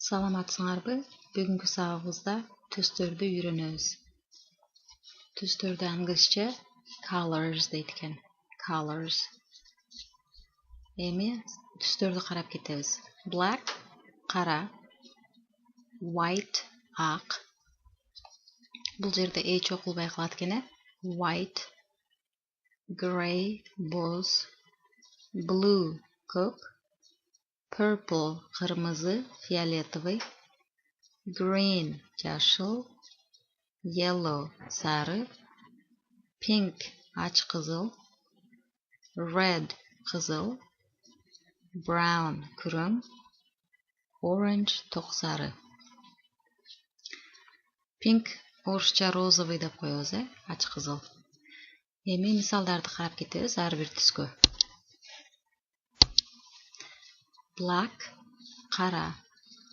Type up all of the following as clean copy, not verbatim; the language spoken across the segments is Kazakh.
Саламатсыңарбы? Бүгүнкү сабагыбызда тусторду үйрөнөбүз. Тусторду англисче colors дейт экен. Colors. Эми тусторду карап кетебиз. Black кара, white ак. Бул жерде h окулбай калат экен. White, gray боз, blue көк, purple кырмызы, фиолетовый, green жашыл, yellow сары, pink ач кызыл, red кызыл, brown күрөң, orange ток сары. Pink орусча розовый деп коебуз, ач кызыл. Эми мисалдарды карап кетебиз ар бир түскө. Black кара.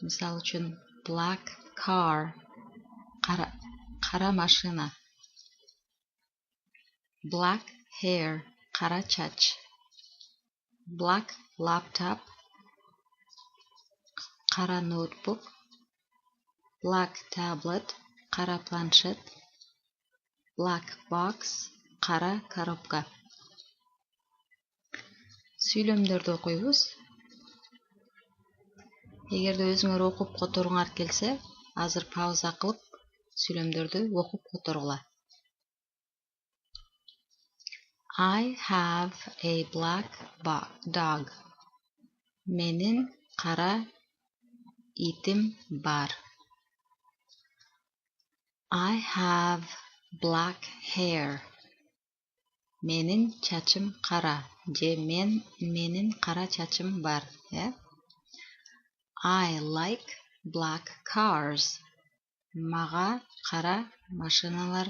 Мисал үчүн black car кара машина. Black hair кара чач. Black laptop кара ноутбук. Black tablet кара планшет. Black box кара коробка. Сүйлөмдөрдү окуйбуз. Эгерде өзүңөр окуп которуңар келсе, азыр пауза кылып, сүйлөмдөрдү окуп которгула. I have a black dog. Менин кара итим бар. I have black hair. Менин чачым кара. Же менин кара чачым бар. I like black cars. Мага кара машиналар,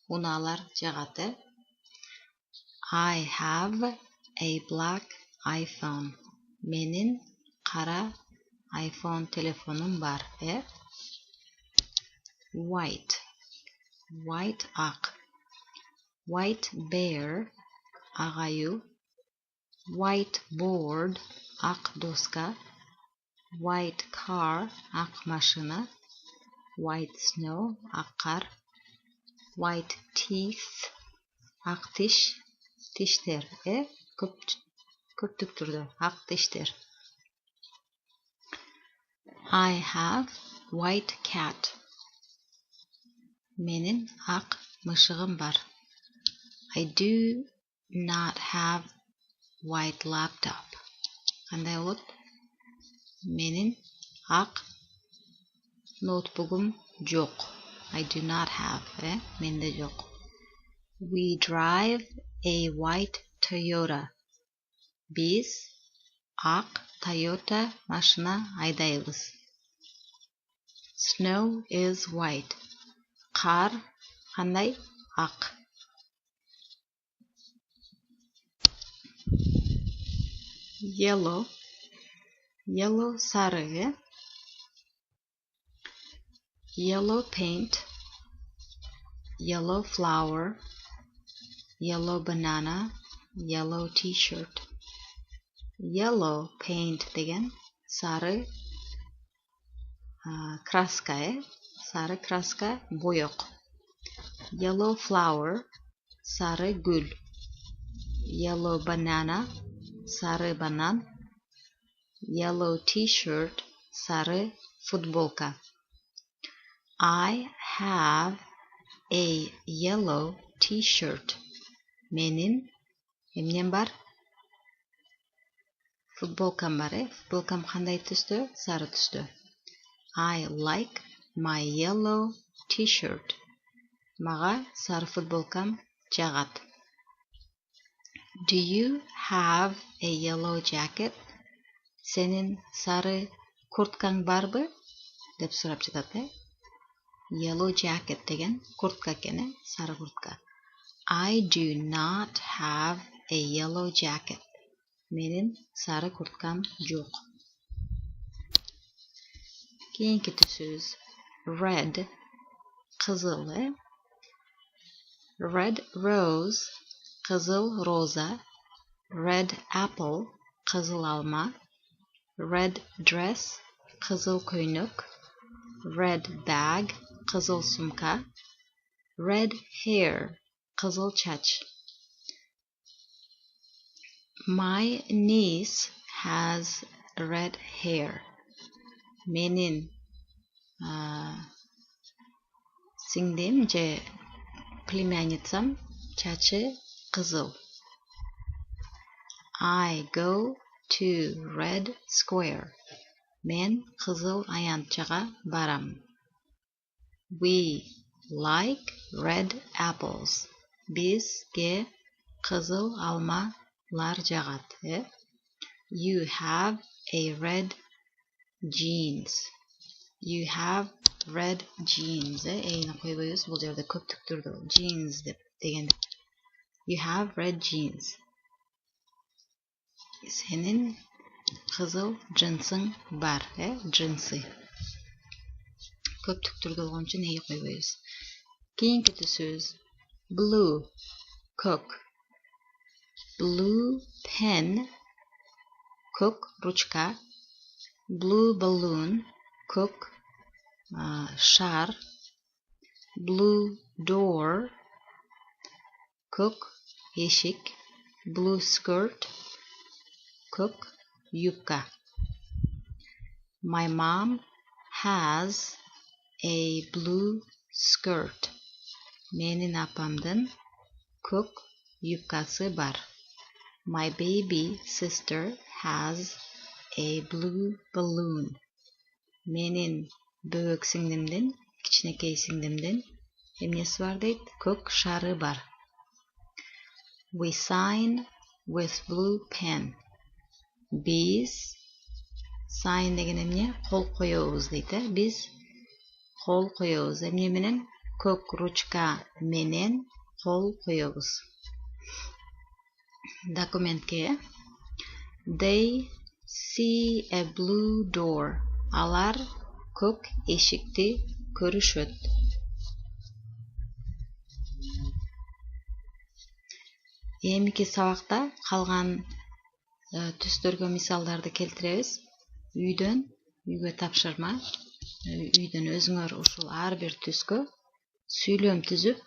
унаалар жагат. I have a black iPhone. Менин кара iPhone телефонум бар. White ак. White bear агаю. White board ак доска. White car ак машина. White snow ак кар. White teeth ак тиш. Тиштер, көптүк түрдө ак тиштер. I have white cat. Менин ак мышыгым бар. I do not have white laptop. Кандай болот? Менин ак ноутбугум жок. I do not have, менде жок. We drive a white Toyota. Биз ак Toyota машина айдайбыз. Snow is white. Кар кандай? Ак. Yellow сары. Yellow paint. Yellow flower. Yellow banana. Yellow t-shirt. Yellow paint деген сары краска, сары краска боёк. Yellow flower сары гүл. Yellow banana сары банан. Yellow t-shirt сары футболка. I have a yellow t-shirt. Менин эмнем бар? Футболкам бар, Футболкам кандай түстө? Сары түстө. I like my yellow t-shirt. Мага сары футболкам жагат. Do you have a yellow jacket? Сенин сары курткаң барбы? Деп сурап жатат, Yellow jacket деген куртка экен, сары куртка. I do not have a yellow jacket. Менин сары курткам жок. Кийинки түсүбүз red кызыл, Red rose кызыл роза. Red apple кызыл алма. Red dress кызыл көйнөк. Red bag, кызыл сумка. Red hair, кызыл чач. My niece has red hair. Менин сиңдим же племянницам чачы кызыл. I go to red square. Мен кызыл аянтчага барам. We like red apples. Бизге кызыл алмалар жагат. You have a red jeans. You have red jeans. Эйни койбойбуз, бул жерде көптүктүрдү. Jeans дегенде. You have red jeans. Сенин кызыл джинсың бар, джинсы. Көптүктүрдү болгон үчүн эй койбойбуз. Кийинки түсүбүз blue, көк. Blue pen, көк ручка. Blue balloon, көк шар. Blue door, көк эшик. Blue skirt, көк юбка. My mom has a blue skirt. Менин апамдын көк юбкасы бар. My baby sister has a blue balloon. Менин бөбөк сиңдимдин, кичинекей сиңдимдин эмнеси бар дейт? Көк шары бар. We sign with blue pen. Биз sign деген эмне? Кол коёбуз дейт, Биз кол коёбуз. Эмне менен? Көк ручка менен кол коёбуз. Документке. They see a blue door. Алар көк эшикти көрүшөт. Эмики сабакта калган түстөргө мисалдарды келтиребиз. Үйгө тапшырма. Үйдөн өзүңөр ушул ар бир түскө сүйлөм түзүп,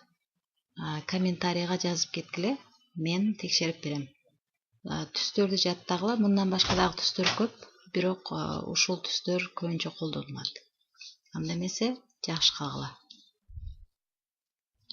комментарийга жазып кеткиле. Мен текшерип берем. Түстөрдү жаттагыла, мындан башка дагы түстөр көп, бирок ушул түстөр көбүнчө колдонулат. Анда эмесе, жакшы калгыла.